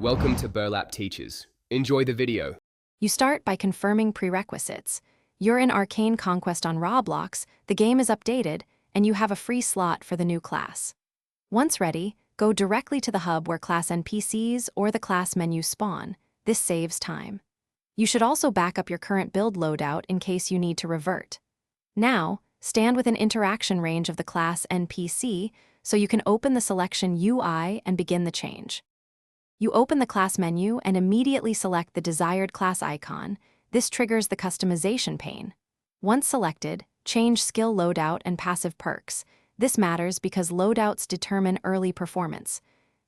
Welcome to Burlap Teachers. Enjoy the video. You start by confirming prerequisites. You're in Arcane Conquest on Roblox, the game is updated, and you have a free slot for the new class. Once ready, go directly to the hub where class NPCs or the class menu spawn. This saves time. You should also back up your current build loadout in case you need to revert. Now, stand within interaction range of the class NPC so you can open the selection UI and begin the change. You open the class menu and immediately select the desired class icon. This triggers the customization pane. Once selected, change skill loadout and passive perks. This matters because loadouts determine early performance.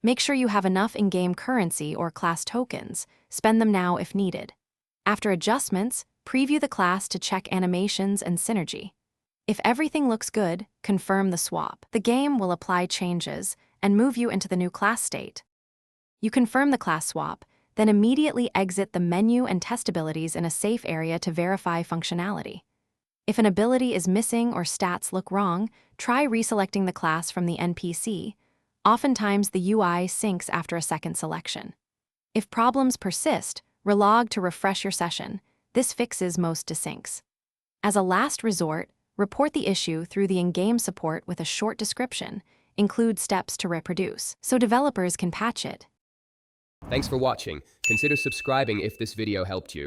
Make sure you have enough in-game currency or class tokens. Spend them now if needed. After adjustments, preview the class to check animations and synergy. If everything looks good, confirm the swap. The game will apply changes and move you into the new class state. You confirm the class swap, then immediately exit the menu and test abilities in a safe area to verify functionality. If an ability is missing or stats look wrong, try reselecting the class from the NPC. Oftentimes, the UI syncs after a second selection. If problems persist, relog to refresh your session. This fixes most desyncs. As a last resort, report the issue through the in-game support with a short description. Include steps to reproduce, so developers can patch it. Thanks for watching. Consider subscribing if this video helped you.